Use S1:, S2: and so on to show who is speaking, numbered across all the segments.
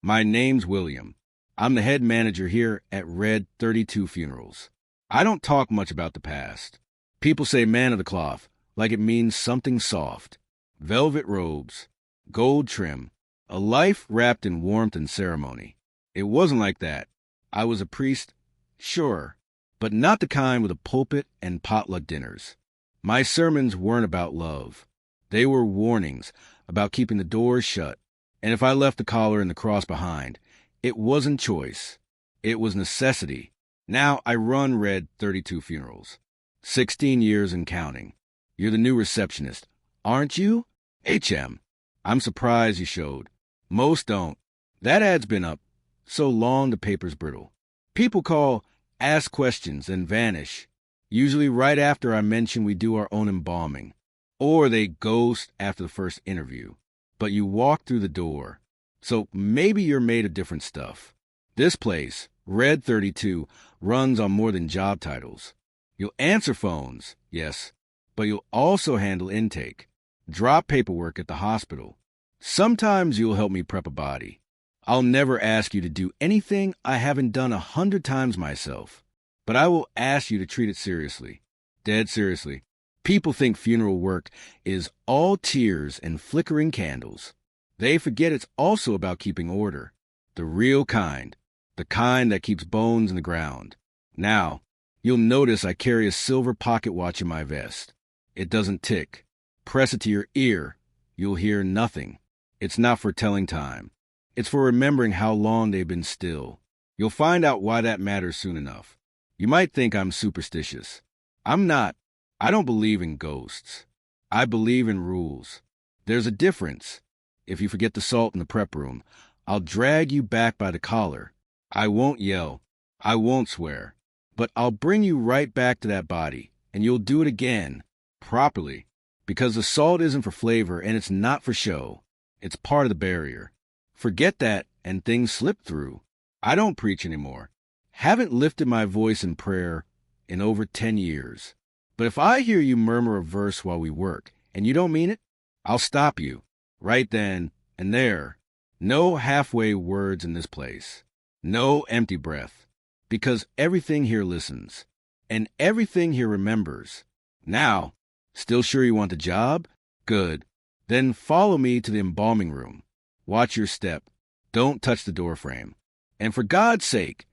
S1: My name's William. I'm the head manager here at Red 32 Funerals. I don't talk much about the past. People say man of the cloth, like it means something soft. Velvet robes, gold trim, a life wrapped in warmth and ceremony. It wasn't like that. I was a priest, sure, but not the kind with a pulpit and potluck dinners. My sermons weren't about love. They were warnings about keeping the doors shut. And if I left the collar and the cross behind, it wasn't choice. It was necessity. Now I run Red 32 Funerals. 16 years and counting. You're the new receptionist, aren't you? HM. I'm surprised you showed. Most don't. That ad's been up so long the paper's brittle. People call, ask questions, and vanish. Usually right after I mention we do our own embalming. Or they ghost after the first interview. But you walk through the door. So maybe you're made of different stuff. This place, Red 32, runs on more than job titles. You'll answer phones, yes, but you'll also handle intake, drop paperwork at the hospital. Sometimes you'll help me prep a body. I'll never ask you to do anything I haven't done 100 times myself, but I will ask you to treat it seriously, dead seriously. People think funeral work is all tears and flickering candles. They forget it's also about keeping order, the real kind, the kind that keeps bones in the ground. Now, you'll notice I carry a silver pocket watch in my vest. It doesn't tick. Press it to your ear. You'll hear nothing. It's not for telling time. It's for remembering how long they've been still. You'll find out why that matters soon enough. You might think I'm superstitious. I'm not. I don't believe in ghosts. I believe in rules. There's a difference. If you forget the salt in the prep room, I'll drag you back by the collar. I won't yell. I won't swear. But I'll bring you right back to that body, and you'll do it again, properly, because the salt isn't for flavor and it's not for show. It's part of the barrier. Forget that, and things slip through. I don't preach anymore. Haven't lifted my voice in prayer in over 10 years. But if I hear you murmur a verse while we work, and you don't mean it, I'll stop you, right then and there. No halfway words in this place. No empty breath. Because everything here listens, and everything here remembers. Now, still sure you want the job? Good. Then follow me to the embalming room. Watch your step. Don't touch the doorframe. And for God's sake,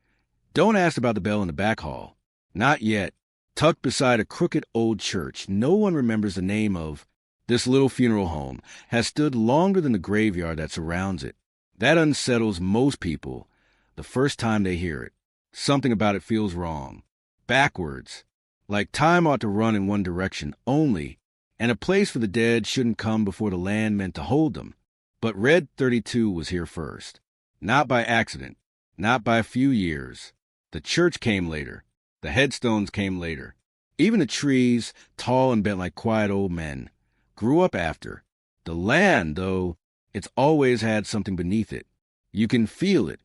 S1: don't ask about the bell in the back hall. Not yet. Tucked beside a crooked old church no one remembers the name of, this little funeral home has stood longer than the graveyard that surrounds it. That unsettles most people the first time they hear it. Something about it feels wrong. Backwards. Like time ought to run in one direction only, and a place for the dead shouldn't come before the land meant to hold them. But Red 32 was here first. Not by accident. Not by a few years. The church came later. The headstones came later. Even the trees, tall and bent like quiet old men, grew up after. The land, though, it's always had something beneath it. You can feel it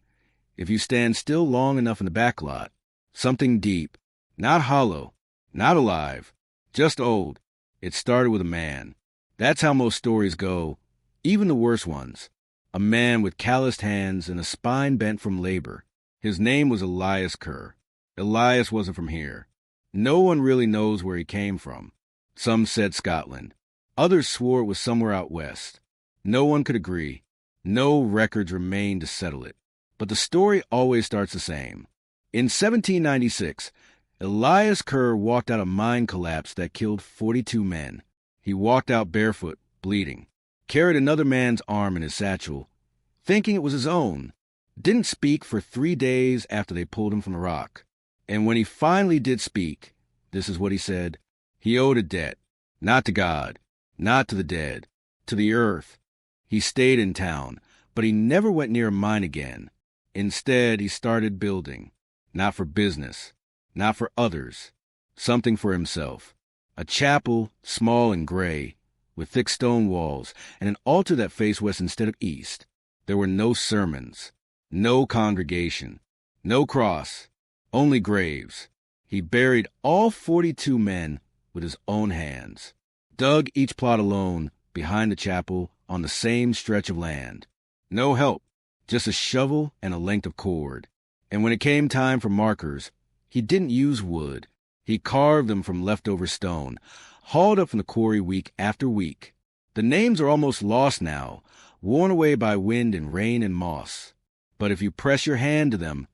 S1: if you stand still long enough in the back lot. Something deep, not hollow, not alive, just old. It started with a man. That's how most stories go, even the worst ones. A man with calloused hands and a spine bent from labor. His name was Elias Kerr. Elias wasn't from here. No one really knows where he came from. Some said Scotland. Others swore it was somewhere out west. No one could agree. No records remain to settle it. But the story always starts the same. In 1796, Elias Kerr walked out a mine collapse that killed 42 men. He walked out barefoot, bleeding. Carried another man's arm in his satchel, thinking it was his own. Didn't speak for 3 days after they pulled him from the rock. And when he finally did speak, this is what he said. He owed a debt, not to God, not to the dead, to the earth. He stayed in town, but he never went near a mine again. Instead, he started building, not for business, not for others, something for himself. A chapel, small and gray, with thick stone walls, and an altar that faced west instead of east. There were no sermons, no congregation, no cross, only graves. He buried all 42 men with his own hands, dug each plot alone behind the chapel on the same stretch of land. No help, just a shovel and a length of cord. And when it came time for markers, he didn't use wood. He carved them from leftover stone, hauled up from the quarry week after week. The names are almost lost now, worn away by wind and rain and moss. But if you press your hand to them,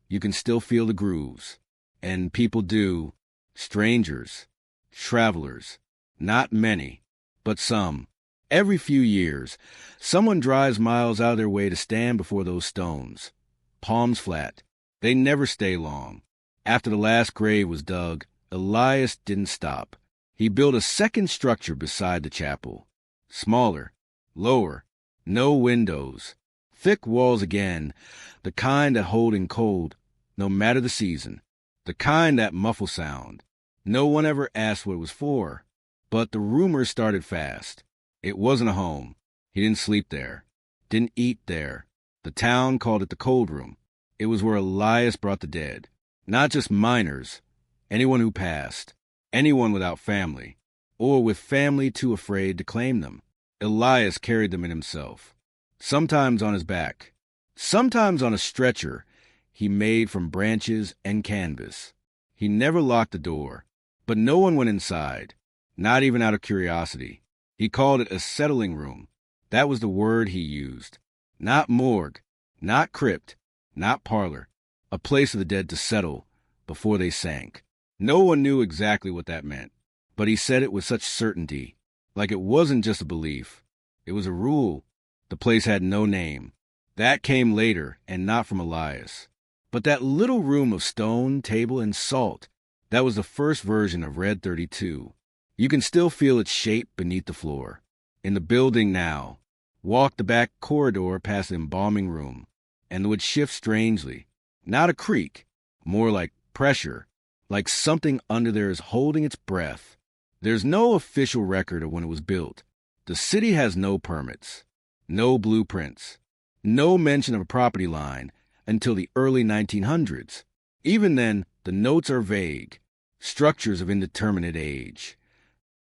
S1: you can still feel the grooves. And people do. Strangers. Travelers. Not many, but some. Every few years, someone drives miles out of their way to stand before those stones. Palms flat. They never stay long. After the last grave was dug, Elias didn't stop. He built a second structure beside the chapel. Smaller, lower, no windows. Thick walls again, the kind that hold in cold, no matter the season. The kind that muffle sound. No one ever asked what it was for. But the rumors started fast. It wasn't a home. He didn't sleep there. Didn't eat there. The town called it the cold room. It was where Elias brought the dead. Not just miners. Anyone who passed. Anyone without family. Or with family too afraid to claim them. Elias carried them in himself. Sometimes on his back. Sometimes on a stretcher he made from branches and canvas. He never locked the door. But no one went inside. Not even out of curiosity. He called it a settling room. That was the word he used. Not morgue. Not crypt. Not parlor. A place for the dead to settle before they sank. No one knew exactly what that meant, but he said it with such certainty, like it wasn't just a belief. It was a rule. The place had no name. That came later, and not from Elias. But that little room of stone, table, and salt, that was the first version of Red 32. You can still feel its shape beneath the floor. In the building now, walk the back corridor past the embalming room, and it would shift strangely. Not a creak, more like pressure, like something under there is holding its breath. There's no official record of when it was built. The city has no permits, no blueprints, no mention of a property line until the early 1900s. Even then, the notes are vague, structures of indeterminate age,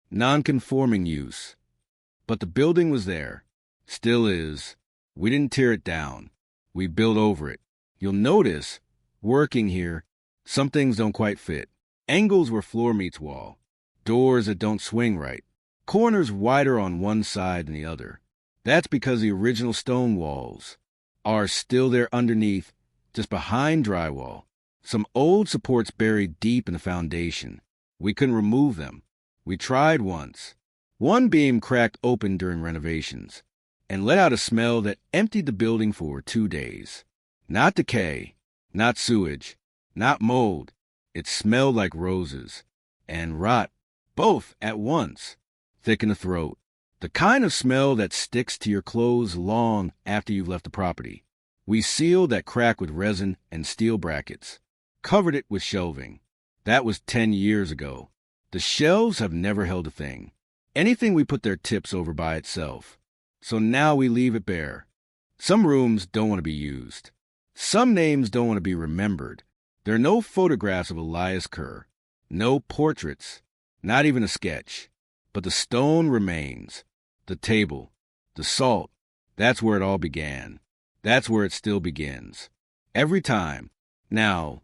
S1: non-conforming use. But the building was there, still is. We didn't tear it down. We built over it. You'll notice, working here, some things don't quite fit. Angles where floor meets wall. Doors that don't swing right. Corners wider on one side than the other. That's because the original stone walls are still there underneath, just behind drywall. Some old supports buried deep in the foundation. We couldn't remove them. We tried once. One beam cracked open during renovations and let out a smell that emptied the building for 2 days. Not decay, not sewage, not mold. It smelled like roses and rot, both at once, thick in the throat. The kind of smell that sticks to your clothes long after you've left the property. We sealed that crack with resin and steel brackets, covered it with shelving. That was 10 years ago. The shelves have never held a thing. Anything we put their tips over by itself. So now we leave it bare. Some rooms don't want to be used. Some names don't want to be remembered. There are no photographs of Elias Kerr. No portraits. Not even a sketch. But the stone remains. The table. The salt. That's where it all began. That's where it still begins. Every time. Now,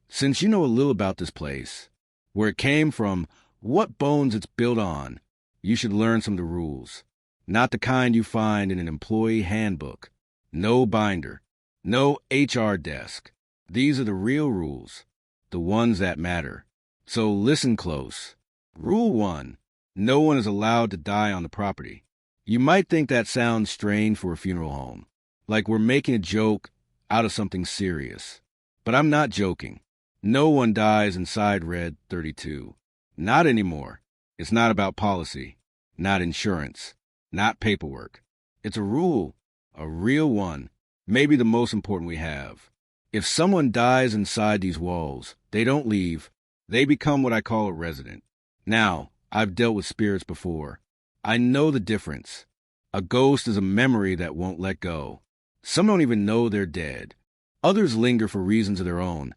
S1: since you know a little about this place, where it came from, what bones it's built on, you should learn some of the rules. Not the kind you find in an employee handbook. No binder. No HR desk. These are the real rules. The ones that matter. So listen close. Rule 1. No one is allowed to die on the property. You might think that sounds strange for a funeral home. Like we're making a joke out of something serious. But I'm not joking. No one dies inside Red 32. Not anymore. It's not about policy. Not insurance. Not paperwork. It's a rule. A real one. Maybe the most important we have. If someone dies inside these walls, they don't leave. They become what I call a resident. Now, I've dealt with spirits before. I know the difference. A ghost is a memory that won't let go. Some don't even know they're dead. Others linger for reasons of their own.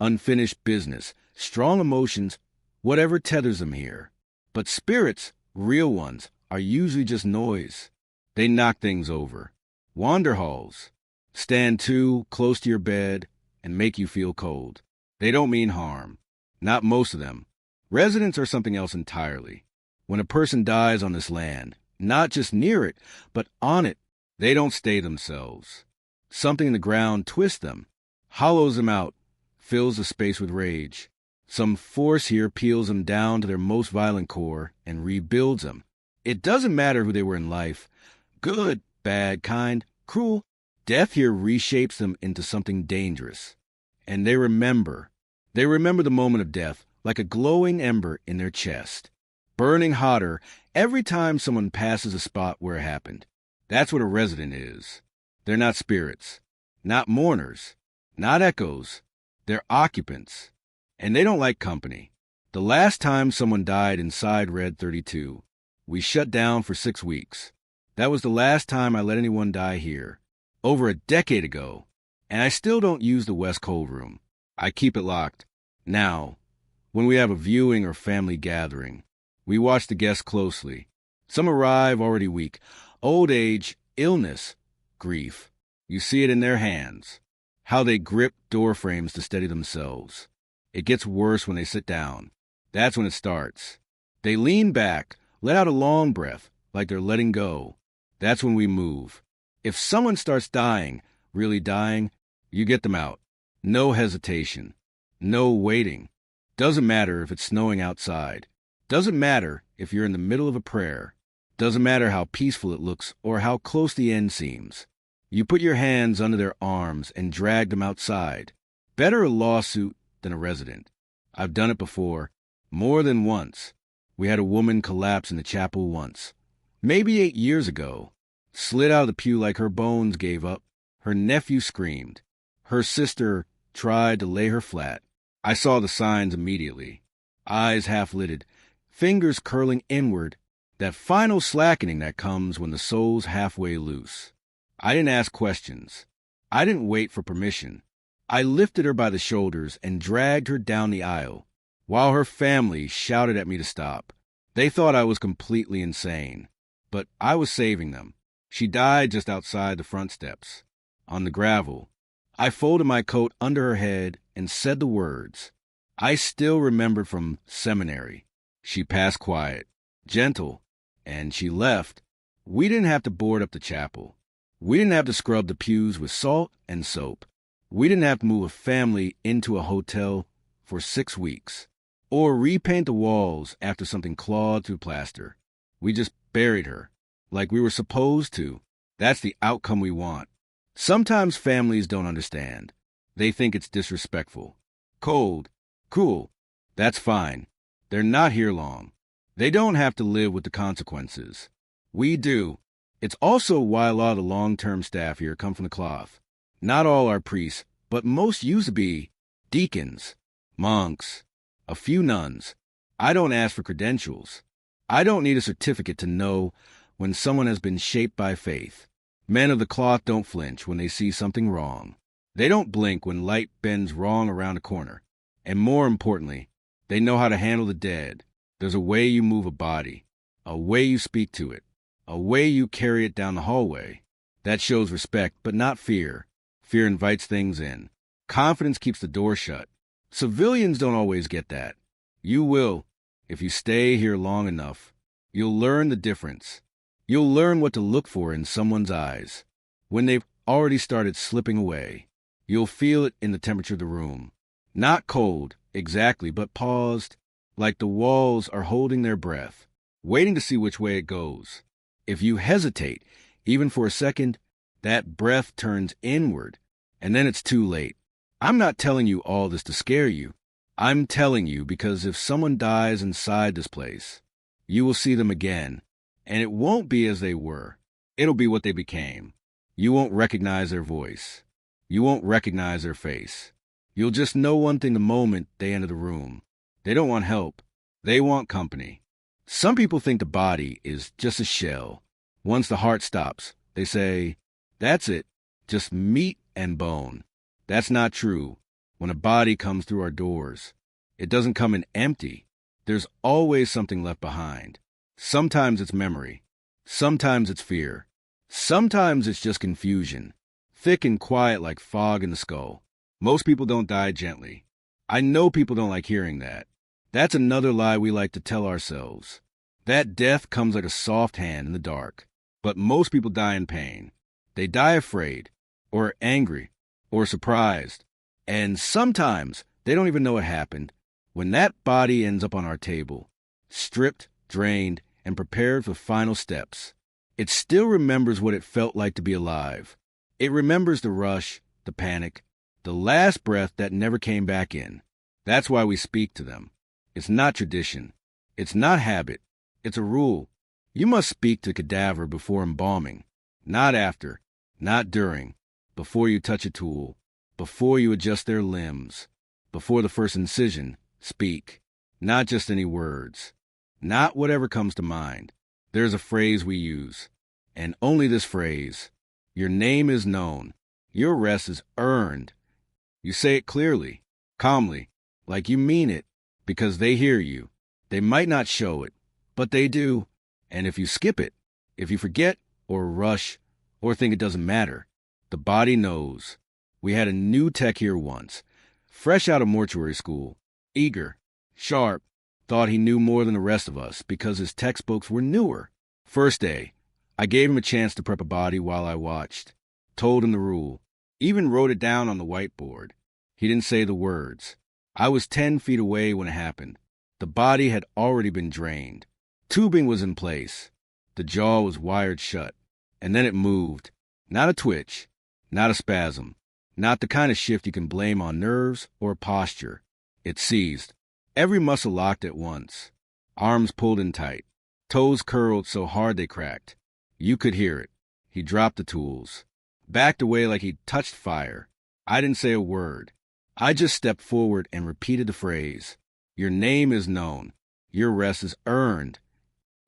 S1: Unfinished business, strong emotions, whatever tethers them here. But spirits, real ones, are usually just noise. They knock things over. Wander halls. stand too close to your bed, and make you feel cold. They don't mean harm. Not most of them. Residents are something else entirely. When a person dies on this land, not just near it, but on it, they don't stay themselves. Something in the ground twists them, hollows them out, fills the space with rage. Some force here peels them down to their most violent core and rebuilds them. It doesn't matter who they were in life, good, bad, kind, cruel. Death here reshapes them into something dangerous. And they remember. They remember the moment of death like a glowing ember in their chest, burning hotter every time someone passes a spot where it happened. That's what a resident is. They're not spirits, not mourners, not echoes. They're occupants. And they don't like company. The last time someone died inside Red 32, we shut down for 6 weeks. That was the last time I let anyone die here, over a decade ago, and I still don't use the West Cold Room. I keep it locked. Now, when we have a viewing or family gathering, we watch the guests closely. Some arrive already weak. Old age, illness, grief. You see it in their hands, how they grip door frames to steady themselves. It gets worse when they sit down. That's when it starts. They lean back, let out a long breath, like they're letting go. That's when we move. If someone starts dying, really dying, you get them out. No hesitation. No waiting. Doesn't matter if it's snowing outside. Doesn't matter if you're in the middle of a prayer. Doesn't matter how peaceful it looks or how close the end seems. You put your hands under their arms and drag them outside. Better a lawsuit than a resident. I've done it before, more than once. We had a woman collapse in the chapel once, maybe 8 years ago. Slid out of the pew like her bones gave up. Her nephew screamed. Her sister tried to lay her flat. I saw the signs immediately. Eyes half-lidded, fingers curling inward, that final slackening that comes when the soul's halfway loose. I didn't ask questions. I didn't wait for permission. I lifted her by the shoulders and dragged her down the aisle, while her family shouted at me to stop. They thought I was completely insane, but I was saving them. She died just outside the front steps, on the gravel. I folded my coat under her head and said the words I still remembered from seminary. She passed quiet, gentle, and she left. We didn't have to board up the chapel. We didn't have to scrub the pews with salt and soap. We didn't have to move a family into a hotel for 6 weeks, or repaint the walls after something clawed through plaster. We just buried her, like we were supposed to. That's the outcome we want. Sometimes families don't understand. They think it's disrespectful. Cold, cruel, that's fine. They're not here long. They don't have to live with the consequences. We do. It's also why a lot of the long-term staff here come from the cloth. Not all are priests, but most used to be deacons, monks, a few nuns. I don't ask for credentials. I don't need a certificate to know when someone has been shaped by faith. Men of the cloth don't flinch when they see something wrong. They don't blink when light bends wrong around a corner. And more importantly, they know how to handle the dead. There's a way you move a body, a way you speak to it, a way you carry it down the hallway. That shows respect, but not fear. Fear invites things in. Confidence keeps the door shut. Civilians don't always get that. You will, if you stay here long enough. You'll learn the difference. You'll learn what to look for in someone's eyes. When they've already started slipping away, you'll feel it in the temperature of the room. Not cold, exactly, but paused, like the walls are holding their breath, waiting to see which way it goes. If you hesitate, even for a second, that breath turns inward, and then it's too late. I'm not telling you all this to scare you. I'm telling you because if someone dies inside this place, you will see them again, and it won't be as they were. It'll be what they became. You won't recognize their voice. You won't recognize their face. You'll just know one thing the moment they enter the room. They don't want help. They want company. Some people think the body is just a shell. Once the heart stops, they say, that's it, just meat and bone. That's not true. When a body comes through our doors, it doesn't come in empty. There's always something left behind. Sometimes it's memory. Sometimes it's fear. Sometimes it's just confusion. thick and quiet like fog in the skull. Most people don't die gently. I know people don't like hearing that. That's another lie we like to tell ourselves. That death comes like a soft hand in the dark. But most people die in pain. They die afraid, or angry, or surprised. And sometimes they don't even know what happened. When that body ends up on our table, stripped, drained, and prepared for final steps, it still remembers what it felt like to be alive. It remembers the rush, the panic, the last breath that never came back in. That's why we speak to them. It's not tradition. It's not habit. It's a rule. You must speak to cadaver before embalming, not after, not during, before you touch a tool, before you adjust their limbs, before the first incision. Speak. Not just any words. Not whatever comes to mind. There's a phrase we use, and only this phrase. Your name is known. Your rest is earned. You say it clearly, calmly, like you mean it, because they hear you. They might not show it, but they do. And if you skip it, if you forget or rush or think it doesn't matter, the body knows. We had a new tech here once, fresh out of mortuary school, eager, sharp, thought he knew more than the rest of us because his textbooks were newer. First day, I gave him a chance to prep a body while I watched, told him the rule, even wrote it down on the whiteboard. He didn't say the words. I was 10 feet away when it happened. The body had already been drained. Tubing was in place. The jaw was wired shut. And then it moved. Not a twitch. Not a spasm. Not the kind of shift you can blame on nerves or posture. It seized. Every muscle locked at once. Arms pulled in tight. Toes curled so hard they cracked. You could hear it. He dropped the tools. Backed away like he'd touched fire. I didn't say a word. I just stepped forward and repeated the phrase. Your name is known. Your rest is earned.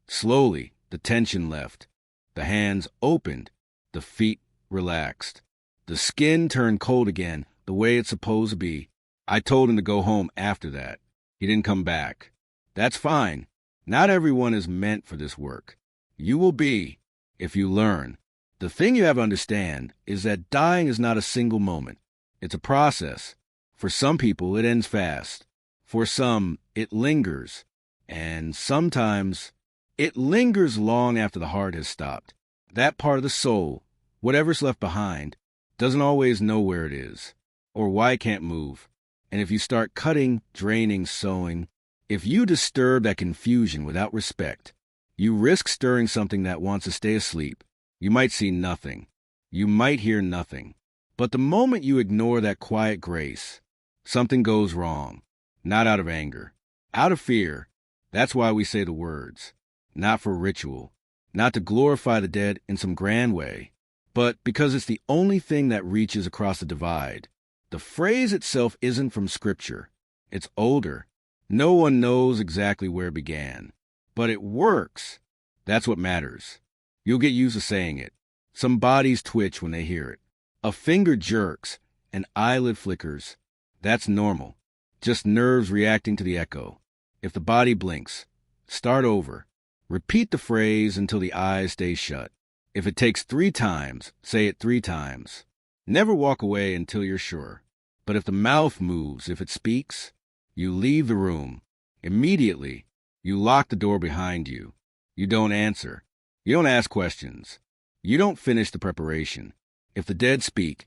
S1: Slowly, the tension left. The hands opened. The feet relaxed. The skin turned cold again, the way it's supposed to be. I told him to go home after that. He didn't come back. That's fine. Not everyone is meant for this work. You will be, if you learn. The thing you have to understand is that dying is not a single moment. It's a process. For some people, it ends fast. For some, it lingers. And sometimes, it lingers long after the heart has stopped. That part of the soul, whatever's left behind, doesn't always know where it is, or why it can't move. And if you start cutting, draining, sewing, if you disturb that confusion without respect, you risk stirring something that wants to stay asleep. You might see nothing. You might hear nothing. But the moment you ignore that quiet grace, something goes wrong. Not out of anger, out of fear. That's why we say the words. Not for ritual, not to glorify the dead in some grand way, but because it's the only thing that reaches across the divide. The phrase itself isn't from Scripture. It's older. No one knows exactly where it began. But it works. That's what matters. You'll get used to saying it. Some bodies twitch when they hear it. A finger jerks, an eyelid flickers. That's normal. Just nerves reacting to the echo. If the body blinks, start over. Repeat the phrase until the eyes stay shut. If it takes 3 times, say it 3 times. Never walk away until you're sure. But if the mouth moves, if it speaks, you leave the room. Immediately, you lock the door behind you. You don't answer. You don't ask questions. You don't finish the preparation. If the dead speak,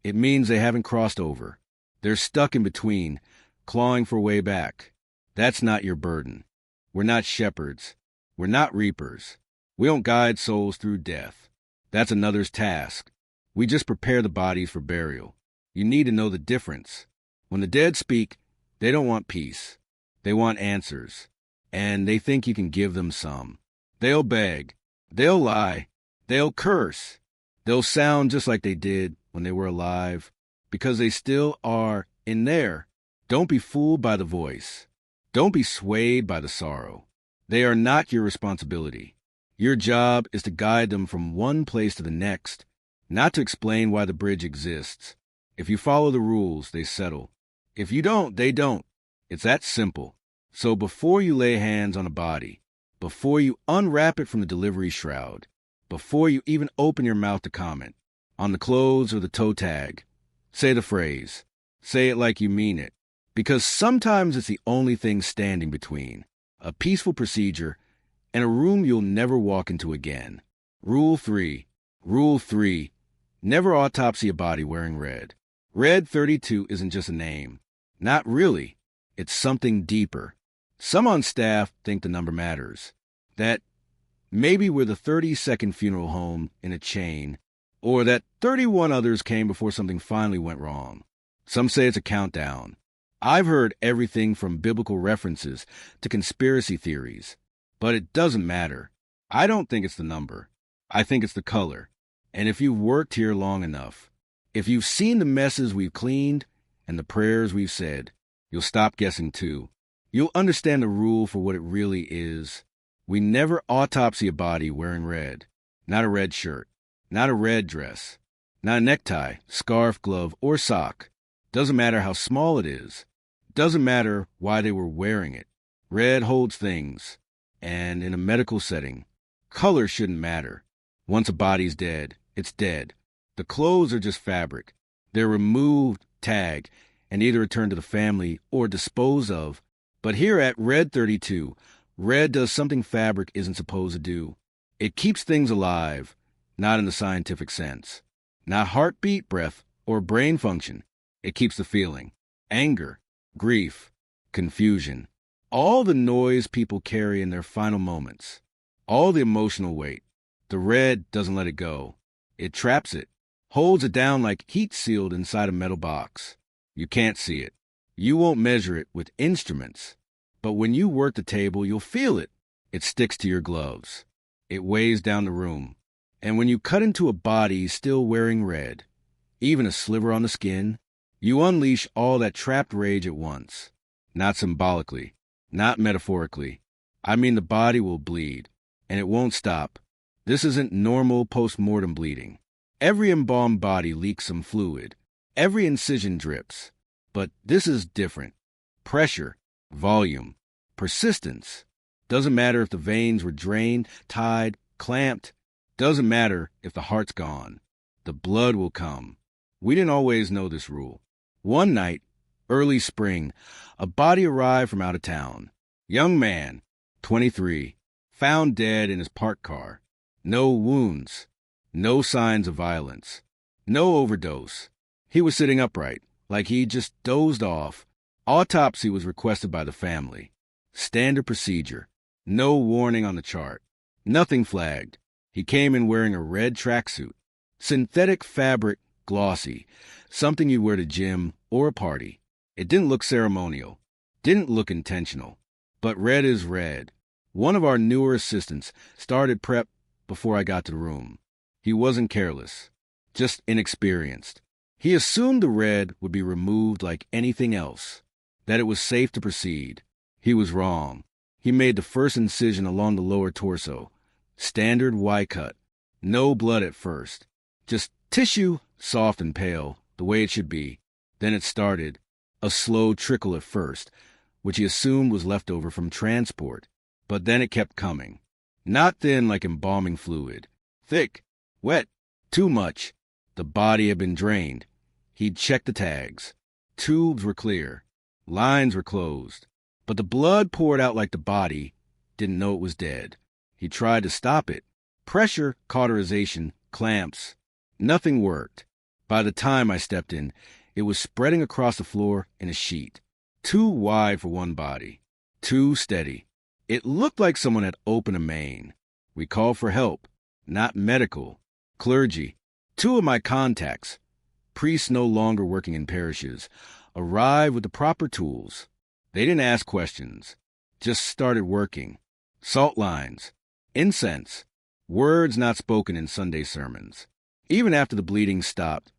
S1: it means they haven't crossed over. They're stuck in between, clawing for a way back. That's not your burden. We're not shepherds. We're not reapers. We don't guide souls through death. That's another's task. We just prepare the bodies for burial. You need to know the difference. When the dead speak, they don't want peace. They want answers. And they think you can give them some. They'll beg. They'll lie. They'll curse. They'll sound just like they did when they were alive, because they still are in there. Don't be fooled by the voice. Don't be swayed by the sorrow. They are not your responsibility. Your job is to guide them from one place to the next, not to explain why the bridge exists. If you follow the rules, they settle. If you don't, they don't. It's that simple. So before you lay hands on a body, before you unwrap it from the delivery shroud, before you even open your mouth to comment, on the clothes or the toe tag. Say the phrase. Say it like you mean it. Because sometimes it's the only thing standing between a peaceful procedure and a room you'll never walk into again. Rule 3. Rule 3. Never autopsy a body wearing red. Red 32 isn't just a name. Not really. It's something deeper. Some on staff think the number matters. That maybe we're the 32nd funeral home in a chain, or that 31 others came before something finally went wrong. Some say it's a countdown. I've heard everything from biblical references to conspiracy theories, but it doesn't matter. I don't think it's the number. I think it's the color. And if you've worked here long enough, if you've seen the messes we've cleaned and the prayers we've said, you'll stop guessing too. You'll understand the rule for what it really is. We never autopsy a body wearing red. Not a red shirt. Not a red dress. Not a necktie, scarf, glove, or sock. Doesn't matter how small it is. Doesn't matter why they were wearing it. Red holds things. And in a medical setting, color shouldn't matter. Once a body's dead, it's dead. The clothes are just fabric. They're removed, tagged, and either returned to the family or disposed of. But here at Red 32, red does something fabric isn't supposed to do. It keeps things alive, not in the scientific sense. Not heartbeat, breath, or brain function. It keeps the feeling. Anger, grief, confusion. All the noise people carry in their final moments. All the emotional weight. The red doesn't let it go. It traps it. Holds it down like heat sealed inside a metal box. You can't see it. You won't measure it with instruments. But when you work the table, you'll feel it. It sticks to your gloves. It weighs down the room. And when you cut into a body still wearing red, even a sliver on the skin, you unleash all that trapped rage at once. Not symbolically, not metaphorically. I mean the body will bleed, and it won't stop. This isn't normal post-mortem bleeding. Every embalmed body leaks some fluid. Every incision drips. But this is different. Pressure, volume, persistence. Doesn't matter if the veins were drained, tied, clamped. Doesn't matter if the heart's gone. The blood will come. We didn't always know this rule. One night, early spring, a body arrived from out of town. Young man, 23, found dead in his parked car. No wounds. No signs of violence. No overdose. He was sitting upright, like he just dozed off. Autopsy was requested by the family. Standard procedure. No warning on the chart. Nothing flagged. He came in wearing a red tracksuit. Synthetic fabric, glossy. Something you'd wear to gym or a party. It didn't look ceremonial. Didn't look intentional. But red is red. One of our newer assistants started prep before I got to the room. He wasn't careless. Just inexperienced. He assumed the red would be removed like anything else. That it was safe to proceed. He was wrong. He made the first incision along the lower torso. Standard Y cut. No blood at first. Just tissue, soft and pale, the way it should be. Then it started. A slow trickle at first, which he assumed was left over from transport. But then it kept coming. Not thin like embalming fluid. Thick. Wet. Too much. The body had been drained. He'd checked the tags. Tubes were clear. Lines were closed. But the blood poured out like the body didn't know it was dead. He tried to stop it. Pressure, cauterization, clamps. Nothing worked. By the time I stepped in, it was spreading across the floor in a sheet. Too wide for one body. Too steady. It looked like someone had opened a main. We called for help. Not medical. Clergy. Two of my contacts, priests no longer working in parishes, arrived with the proper tools. They didn't ask questions. Just started working. Salt lines. Incense. Words not spoken in Sunday sermons. Even after the bleeding stopped,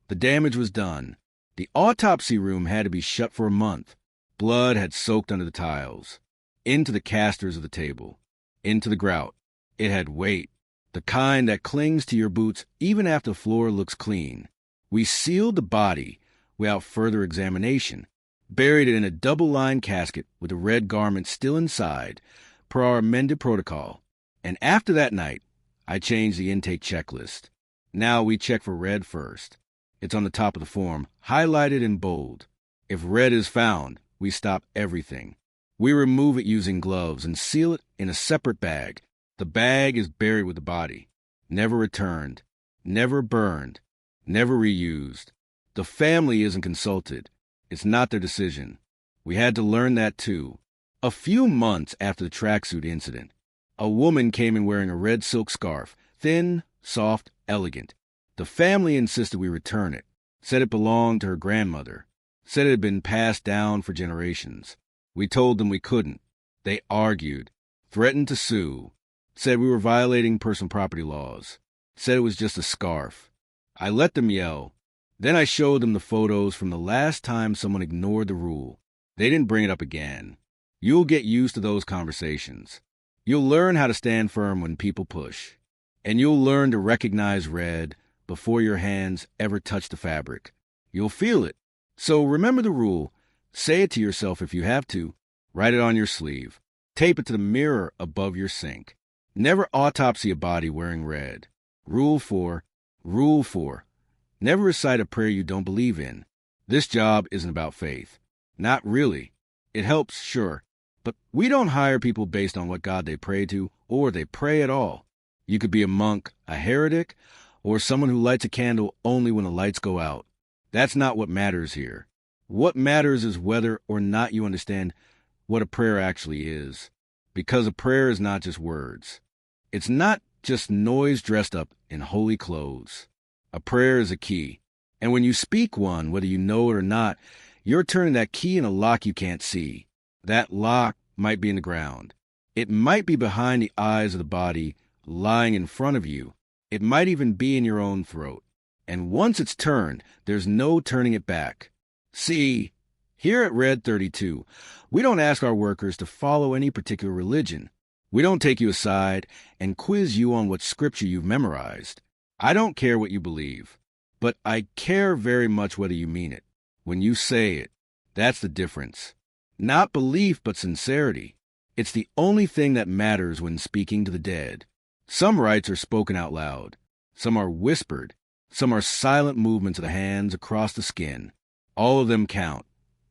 S1: the damage was done. The autopsy room had to be shut for a month. Blood had soaked under the tiles, into the casters of the table, into the grout. It had weight, the kind that clings to your boots even after the floor looks clean. We sealed the body without further examination, buried it in a double-lined casket with the red garment still inside, per our amended protocol. And after that night, I changed the intake checklist. Now we check for red first. It's on the top of the form, highlighted in bold. If red is found, we stop everything. We remove it using gloves and seal it in a separate bag. The bag is buried with the body. Never returned. Never burned. Never reused. The family isn't consulted. It's not their decision. We had to learn that too. A few months after the tracksuit incident, a woman came in wearing a red silk scarf, thin, soft, elegant. The family insisted we return it, said it belonged to her grandmother, said it had been passed down for generations. We told them we couldn't. They argued, threatened to sue, said we were violating personal property laws, said it was just a scarf. I let them yell. Then I showed them the photos from the last time someone ignored the rule. They didn't bring it up again. You'll get used to those conversations. You'll learn how to stand firm when people push. And you'll learn to recognize red before your hands ever touch the fabric. You'll feel it. So remember the rule. Say it to yourself if you have to. Write it on your sleeve. Tape it to the mirror above your sink. Never autopsy a body wearing red. Rule 4. Rule 4. Never recite a prayer you don't believe in. This job isn't about faith. Not really. It helps, sure. But we don't hire people based on what God they pray to, or they pray at all. You could be a monk, a heretic, or someone who lights a candle only when the lights go out. That's not what matters here. What matters is whether or not you understand what a prayer actually is. Because a prayer is not just words. It's not just noise dressed up in holy clothes. A prayer is a key. And when you speak one, whether you know it or not, you're turning that key in a lock you can't see. That lock might be in the ground. It might be behind the eyes of the body lying in front of you. It might even be in your own throat. And once it's turned, there's no turning it back. See, here at Red 32, we don't ask our workers to follow any particular religion. We don't take you aside and quiz you on what scripture you've memorized. I don't care what you believe, but I care very much whether you mean it. When you say it, that's the difference. Not belief, but sincerity. It's the only thing that matters when speaking to the dead. Some rites are spoken out loud. Some are whispered. Some are silent movements of the hands across the skin. All of them count,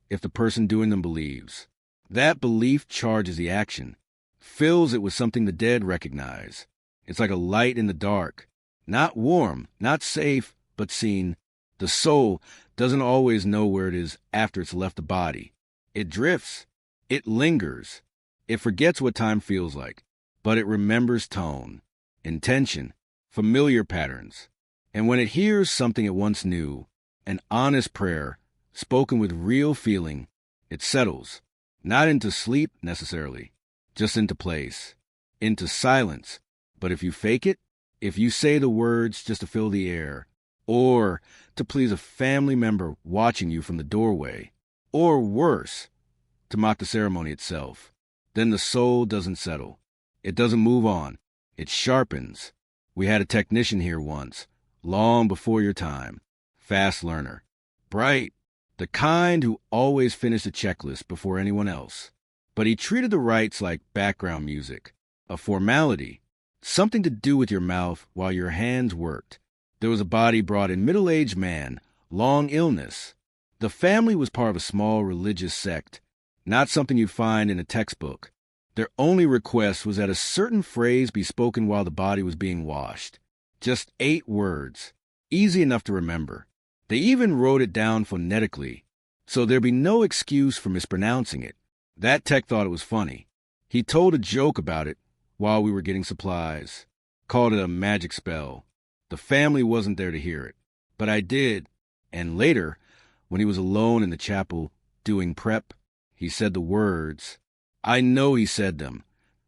S1: if the person doing them believes. That belief charges the action, fills it with something the dead recognize. It's like a light in the dark. Not warm, not safe, but seen. The soul doesn't always know where it is after it's left the body. It drifts. It lingers. It forgets what time feels like, but it remembers tone, intention, familiar patterns. And when it hears something it once knew, an honest prayer, spoken with real feeling, it settles, not into sleep necessarily, just into place, into silence. But if you fake it, if you say the words just to fill the air, or to please a family member watching you from the doorway, or worse, to mock the ceremony itself, then the soul doesn't settle. It doesn't move on. It sharpens. We had a technician here once, long before your time. Fast learner. Bright. The kind who always finished a checklist before anyone else. But he treated the rites like background music, a formality, something to do with your mouth while your hands worked. There was a body brought in, middle-aged man, long illness. The family was part of a small religious sect, not something you'd find in a textbook. Their only request was that a certain phrase be spoken while the body was being washed. Just 8 words, easy enough to remember. They even wrote it down phonetically, so there'd be no excuse for mispronouncing it. That tech thought it was funny. He told a joke about it while we were getting supplies, called it a magic spell. The family wasn't there to hear it, but I did. And later, when he was alone in the chapel doing prep, he said the words. I know he said them,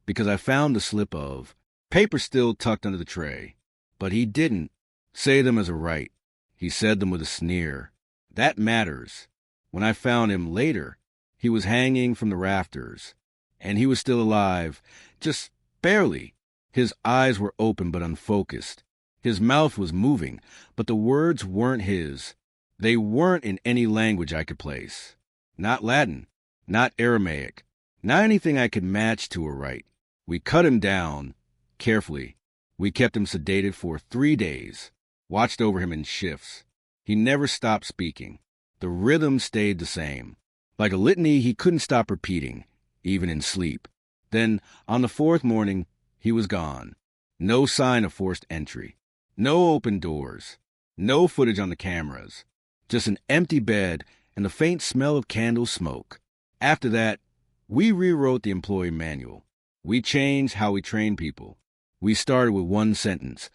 S1: because I found the slip of paper still tucked under the tray. But he didn't say them as a rite. He said them with a sneer. That matters. When I found him later, he was hanging from the rafters, and he was still alive, just barely. His eyes were open but unfocused. His mouth was moving, but the words weren't his. They weren't in any language I could place. Not Latin, not Aramaic, not anything I could match to a rite. We cut him down, carefully. We kept him sedated for 3 days. watched over him in shifts. He never stopped speaking. The rhythm stayed the same. Like a litany he couldn't stop repeating, even in sleep. Then, on the fourth morning, he was gone. No sign of forced entry. No open doors. No footage on the cameras. Just an empty bed and the faint smell of candle smoke. After that, we rewrote the employee manual. We changed how we train people. We started with one sentence,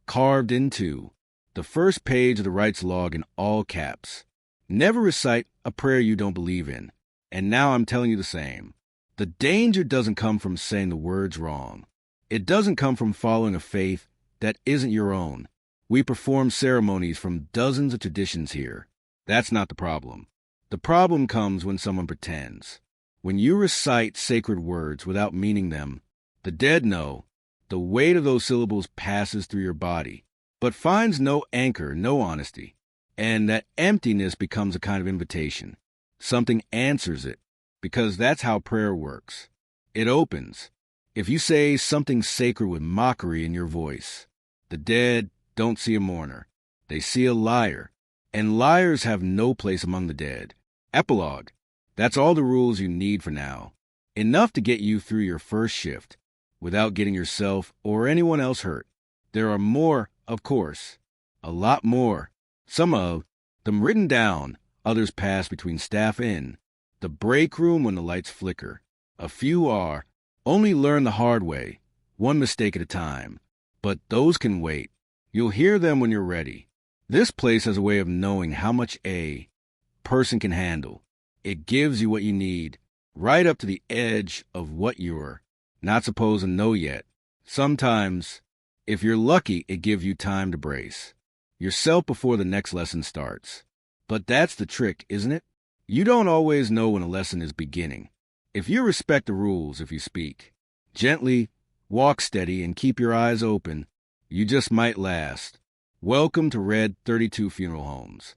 S1: carved into the first page of the rights log in all caps. Never recite a prayer you don't believe in. And now I'm telling you the same. The danger doesn't come from saying the words wrong. It doesn't come from following a faith that isn't your own. We perform ceremonies from dozens of traditions here. That's not the problem. The problem comes when someone pretends. When you recite sacred words without meaning them, the dead know. The weight of those syllables passes through your body, but finds no anchor, no honesty. And that emptiness becomes a kind of invitation. Something answers it, because that's how prayer works. It opens. If you say something sacred with mockery in your voice, the dead don't see a mourner. They see a liar. And liars have no place among the dead. Epilogue. That's all the rules you need for now. Enough to get you through your first shift, without getting yourself or anyone else hurt. There are more, of course. A lot more. Some of them written down, others pass between staff in. The break room when the lights flicker. A few are, only learn the hard way, one mistake at a time. But those can wait. You'll hear them when you're ready. This place has a way of knowing how much a person can handle. It gives you what you need, right up to the edge of what you're not supposed to know yet. Sometimes, if you're lucky, it gives you time to brace yourself before the next lesson starts. But that's the trick, isn't it? You don't always know when a lesson is beginning. If you respect the rules, if you speak gently, walk steady, and keep your eyes open, you just might last. Welcome to Red 32 Funeral Homes.